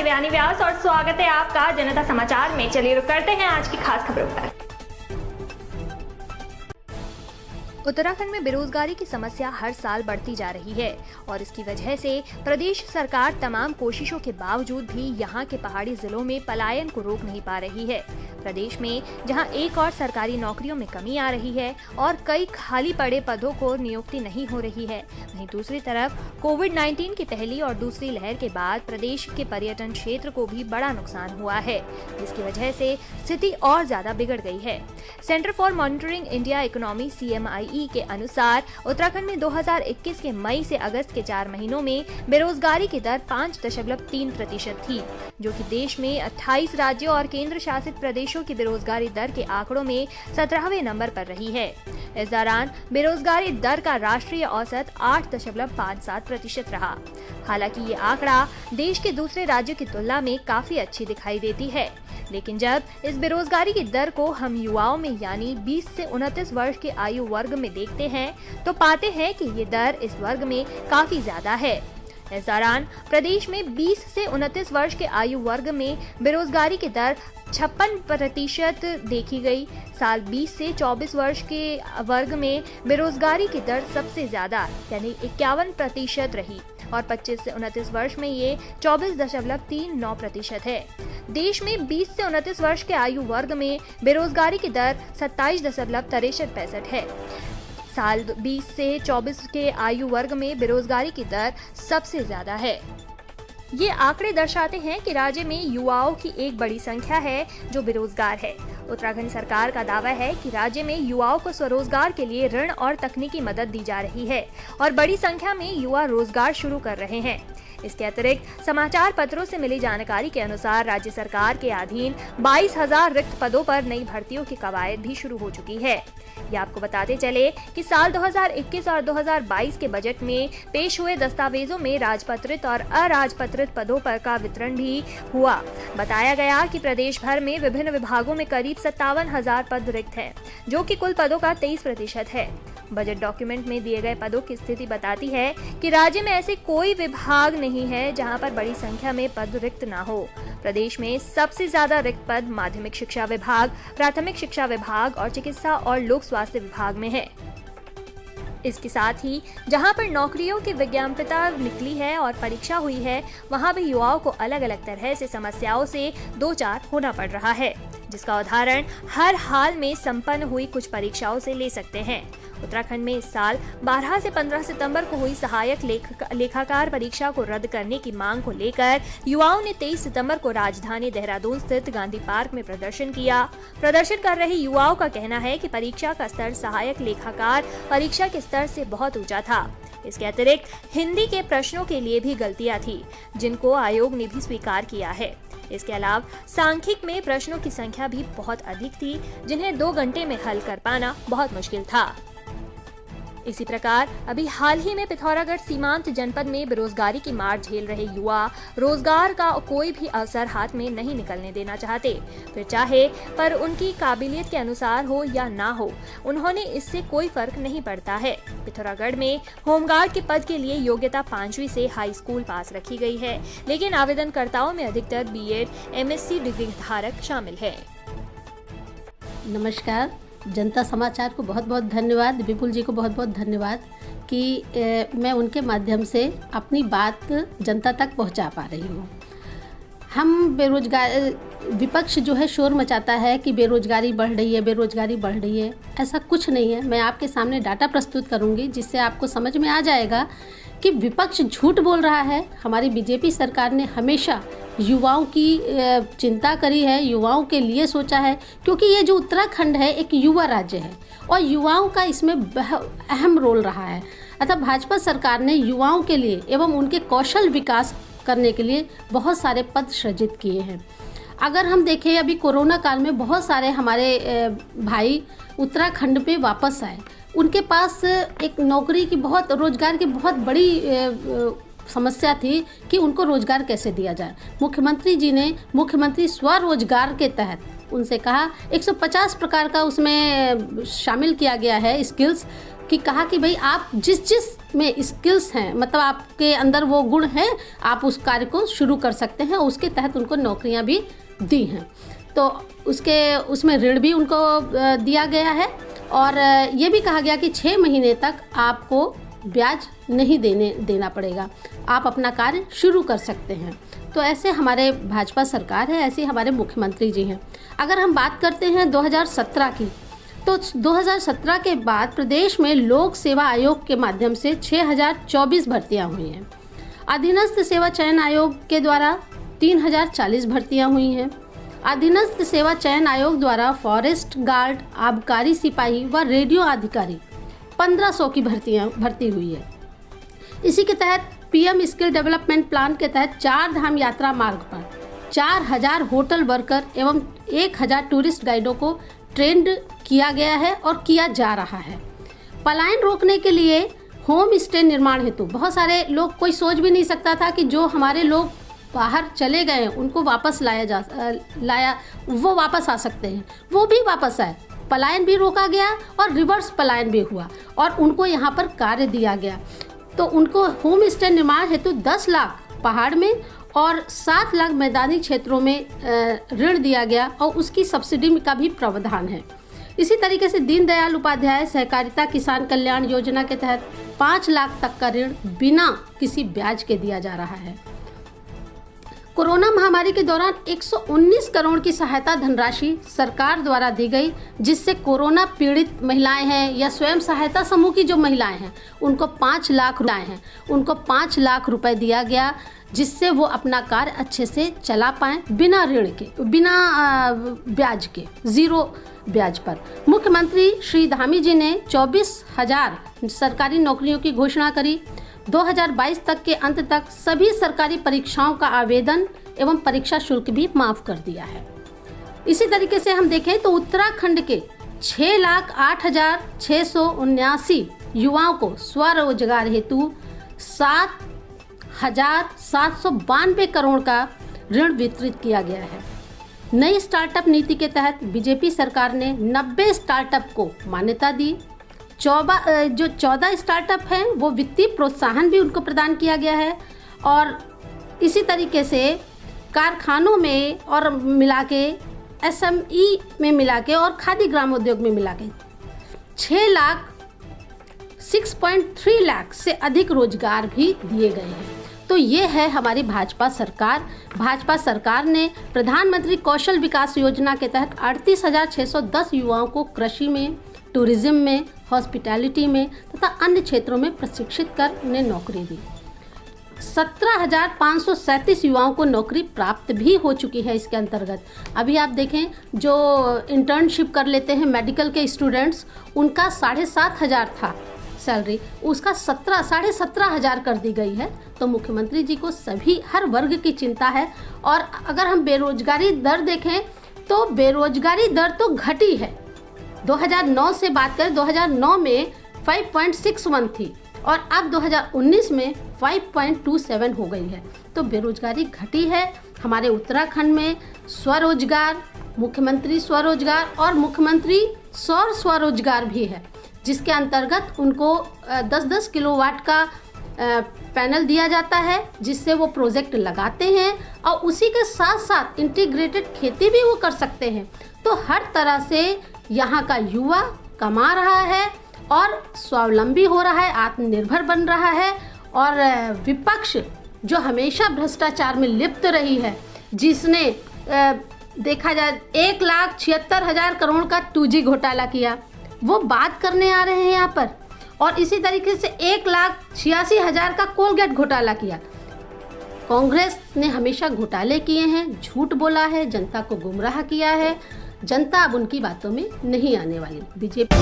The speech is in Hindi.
दिव्यानी व्यास और स्वागत है आपका जनता समाचार में। चलिए रुक करते हैं आज की खास खबरों पर। उत्तराखंड में बेरोजगारी की समस्या हर साल बढ़ती जा रही है और इसकी वजह से प्रदेश सरकार तमाम कोशिशों के बावजूद भी यहां के पहाड़ी जिलों में पलायन को रोक नहीं पा रही है। प्रदेश में जहां एक और सरकारी नौकरियों में कमी आ रही है और कई खाली पड़े पदों को नियुक्ति नहीं हो रही है, वहीं दूसरी तरफ कोविड-19 की पहली और दूसरी लहर के बाद प्रदेश के पर्यटन क्षेत्र को भी बड़ा नुकसान हुआ है, जिसकी वजह से स्थिति और ज्यादा बिगड़ गई है। Centre for monitoring India economy CMIE के अनुसार उत्तराखंड में 2021 के मई से अगस्त के 4 महीनों में बेरोजगारी की दर 5.3% थी, जो कि देश में 28 राज्यों और केंद्र शासित प्रदेशों की बेरोजगारी दर के आंकड़ों में 17वें नंबर पर रही है। इस दौरान बेरोजगारी दर का राष्ट्रीय औसत 8.57% रहा। हालांकि ये आंकड़ा देश के दूसरे राज्यों की तुलना में काफी अच्छी दिखाई देती है, लेकिन जब इस बेरोजगारी की दर को हम युवाओं में यानी 20 से 29 वर्ष के आयु वर्ग में देखते हैं तो पाते हैं कि ये दर इस वर्ग में काफी ज्यादा है। इस दौरान प्रदेश में 20 से 29 वर्ष के आयु वर्ग में बेरोजगारी की दर 56% देखी गई। साल 20 से 24 वर्ष के वर्ग में बेरोजगारी की दर सबसे ज्यादा यानी 51% रही और 25 से 29 वर्ष में ये 24.39% है। देश में 20 से 29 वर्ष के आयु वर्ग में बेरोजगारी की दर 27.63% है। साल 20 से 24 के आयु वर्ग में बेरोजगारी की दर सबसे ज्यादा है। ये आंकड़े दर्शाते हैं कि राज्य में युवाओं की एक बड़ी संख्या है जो बेरोजगार है। उत्तराखंड सरकार का दावा है कि राज्य में युवाओं को स्वरोजगार के लिए ऋण और तकनीकी मदद दी जा रही है और बड़ी संख्या में युवा रोजगार शुरू कर रहे हैं। इसके अतिरिक्त समाचार पत्रों से मिली जानकारी के अनुसार राज्य सरकार के अधीन 22,000 रिक्त पदों पर नई भर्तियों की कवायद भी शुरू हो चुकी है। ये आपको बताते चले कि साल 2021 और 2022 के बजट में पेश हुए दस्तावेजों में राजपत्रित और अराजपत्रित पदों पर का वितरण भी हुआ। बताया गया कि प्रदेश भर में विभिन्न विभागों में करीब 57,000 पद रिक्त हैं, जो कि कुल पदों का 23% है। बजट डॉक्यूमेंट में दिए गए पदों की स्थिति बताती है कि राज्य में ऐसे कोई विभाग नहीं है जहां पर बड़ी संख्या में पद रिक्त ना हो। प्रदेश में सबसे ज्यादा रिक्त पद माध्यमिक शिक्षा विभाग, प्राथमिक शिक्षा विभाग और चिकित्सा और लोक स्वास्थ्य विभाग में है। इसके साथ ही जहां पर नौकरियों की विज्ञापनता निकली है और परीक्षा हुई है, वहां भी युवाओं को अलग अलग तरह से समस्याओं से दो चार होना पड़ रहा है, जिसका उदाहरण हर हाल में संपन्न हुई कुछ परीक्षाओं से ले सकते हैं। उत्तराखंड में इस साल 12 से 15 सितंबर को हुई सहायक लेखाकार परीक्षा को रद्द करने की मांग को लेकर युवाओं ने 23 सितंबर को राजधानी देहरादून स्थित गांधी पार्क में प्रदर्शन किया। प्रदर्शन कर रहे युवाओं का कहना है कि परीक्षा का स्तर सहायक लेखाकार परीक्षा के स्तर से बहुत ऊंचा था। इसके अतिरिक्त हिंदी के प्रश्नों के लिए भी गलतियां थी, जिनको आयोग ने भी स्वीकार किया है। इसके अलावा सांख्यिक में प्रश्नों की संख्या भी बहुत अधिक थी, जिन्हें 2 घंटे में हल कर पाना बहुत मुश्किल था। इसी प्रकार अभी हाल ही में पिथौरागढ़ सीमांत जनपद में बेरोजगारी की मार झेल रहे युवा रोजगार का कोई भी अवसर हाथ में नहीं निकलने देना चाहते, फिर चाहे पर उनकी काबिलियत के अनुसार हो या ना हो, उन्होंने इससे कोई फर्क नहीं पड़ता है। पिथौरागढ़ में होमगार्ड के पद के लिए योग्यता 5वीं से हाई स्कूल पास रखी गई है, लेकिन आवेदनकर्ताओं में अधिकतर BEd MSc डिग्री धारक शामिल है। नमस्कार, जनता समाचार को बहुत बहुत धन्यवाद, विपुल जी को बहुत बहुत धन्यवाद कि मैं उनके माध्यम से अपनी बात जनता तक पहुंचा पा रही हूं। हम बेरोजगार विपक्ष जो है शोर मचाता है कि बेरोजगारी बढ़ रही है, बेरोजगारी बढ़ रही है। ऐसा कुछ नहीं है। मैं आपके सामने डाटा प्रस्तुत करूंगी जिससे आपको समझ में आ जाएगा कि विपक्ष झूठ बोल रहा है। हमारी बीजेपी सरकार ने हमेशा युवाओं की चिंता करी है, युवाओं के लिए सोचा है, क्योंकि ये जो उत्तराखंड है एक युवा राज्य है और युवाओं का इसमें अहम रोल रहा है। अतः भाजपा सरकार ने युवाओं के लिए एवं उनके कौशल विकास करने के लिए बहुत सारे पद सृजित किए हैं। अगर हम देखें, अभी कोरोना काल में बहुत सारे हमारे भाई उत्तराखंड पे वापस आए। उनके पास एक नौकरी की रोजगार की बहुत बड़ी समस्या थी कि उनको रोजगार कैसे दिया जाए। मुख्यमंत्री जी ने मुख्यमंत्री स्वरोजगार के तहत उनसे कहा 150 प्रकार का उसमें शामिल किया गया है स्किल्स कि कहा कि भाई आप जिस जिस में स्किल्स हैं, मतलब आपके अंदर वो गुण हैं, आप उस कार्य को शुरू कर सकते हैं। उसके तहत उनको नौकरियां भी दी हैं। तो उसमें ऋण भी उनको दिया गया है और ये भी कहा गया कि 6 महीने तक आपको ब्याज नहीं देना पड़ेगा, आप अपना कार्य शुरू कर सकते हैं। तो ऐसे हमारे भाजपा सरकार है, ऐसे हमारे मुख्यमंत्री जी हैं। अगर हम बात करते हैं 2017 की, तो 2017 के बाद प्रदेश में लोक सेवा आयोग के माध्यम से 6024 भर्तियां हुई हैं। अधीनस्थ सेवा चयन आयोग के द्वारा 3040 भर्तियां हुई हैं। अधीनस्थ सेवा चयन आयोग द्वारा फॉरेस्ट गार्ड, आबकारी सिपाही व रेडियो अधिकारी 1500 की भर्ती हुई है। इसी के तहत पीएम स्किल डेवलपमेंट प्लान के तहत 4 धाम यात्रा मार्ग पर 4000 होटल वर्कर एवं 1000 टूरिस्ट गाइडों को ट्रेंड किया गया है और किया जा रहा है। पलायन रोकने के लिए होम स्टे निर्माण हेतु बहुत सारे लोग, कोई सोच भी नहीं सकता था कि जो हमारे लोग बाहर चले गए उनको वापस वो वापस आ सकते हैं, वो भी वापस आए। पलायन भी रोका गया और रिवर्स पलायन भी हुआ और उनको यहाँ पर कार्य दिया गया। तो उनको होम स्टे निर्माण हेतु 10 लाख पहाड़ में और 7 लाख मैदानी क्षेत्रों में ऋण दिया गया और उसकी सब्सिडी का भी प्रावधान है। इसी तरीके से दीनदयाल उपाध्याय सहकारिता किसान कल्याण योजना के तहत 5 लाख तक का ऋण बिना किसी ब्याज के दिया जा रहा है। कोरोना महामारी के दौरान 119 करोड़ की सहायता धनराशि सरकार द्वारा दी गई, जिससे कोरोना पीड़ित महिलाएं हैं या स्वयं सहायता समूह की जो महिलाएं हैं उनको 5 लाख रुपए दिया गया, जिससे वो अपना कार्य अच्छे से चला पाएं बिना ऋण के, बिना ब्याज के, 0 ब्याज पर। मुख्यमंत्री श्री धामी जी ने 24,000 सरकारी नौकरियों की घोषणा करी। 2022 तक के अंत तक सभी सरकारी परीक्षाओं का आवेदन एवं परीक्षा शुल्क भी माफ कर दिया है। इसी तरीके से हम देखें तो उत्तराखंड के 6,08,679 युवाओं को स्वरोजगार हेतु 7,792 करोड़ का ऋण वितरित किया गया है। नई स्टार्टअप नीति के तहत बीजेपी सरकार ने 90 स्टार्टअप को मान्यता दी। 14 स्टार्टअप हैं वो वित्तीय प्रोत्साहन भी उनको प्रदान किया गया है और इसी तरीके से कारखानों में और मिला के SME में मिला के और खादी ग्रामोद्योग में मिला के 6.3 लाख से अधिक रोजगार भी दिए गए हैं। तो ये है हमारी भाजपा सरकार। भाजपा सरकार ने प्रधानमंत्री कौशल विकास योजना के तहत 38,610 युवाओं को कृषि में, टूरिज्म में, हॉस्पिटैलिटी में तथा अन्य क्षेत्रों में प्रशिक्षित कर उन्हें नौकरी दी। 17,537 युवाओं को नौकरी प्राप्त भी हो चुकी है इसके अंतर्गत। अभी आप देखें जो इंटर्नशिप कर लेते हैं मेडिकल के स्टूडेंट्स, उनका 7,500 था सैलरी, उसका 17,500 कर दी गई है। तो मुख्यमंत्री जी को सभी हर वर्ग की चिंता है। और अगर हम बेरोजगारी दर देखें तो बेरोजगारी दर तो घटी है। 2009 से बात करें, 2009 में 5.61 थी और अब 2019 में 5.27 हो गई है। तो बेरोजगारी घटी है। हमारे उत्तराखंड में स्वरोजगार, मुख्यमंत्री स्वरोजगार और मुख्यमंत्री सौर स्वरोजगार भी है, जिसके अंतर्गत उनको 10-10 किलोवाट का पैनल दिया जाता है, जिससे वो प्रोजेक्ट लगाते हैं और उसी के साथ साथ इंटीग्रेटेड खेती भी वो कर सकते हैं। तो हर तरह से यहाँ का युवा कमा रहा है और स्वावलंबी हो रहा है, आत्मनिर्भर बन रहा है। और विपक्ष जो हमेशा भ्रष्टाचार में लिप्त रही है, जिसने देखा जाए 1,76,000 करोड़ का 2G घोटाला किया, वो बात करने आ रहे हैं यहाँ पर। और इसी तरीके से 1,86,000 का कोलगेट घोटाला किया। कांग्रेस ने हमेशा घोटाले किए हैं, झूठ बोला है, जनता को गुमराह किया है। जनता अब उनकी बातों में नहीं आने वाली। बीजेपी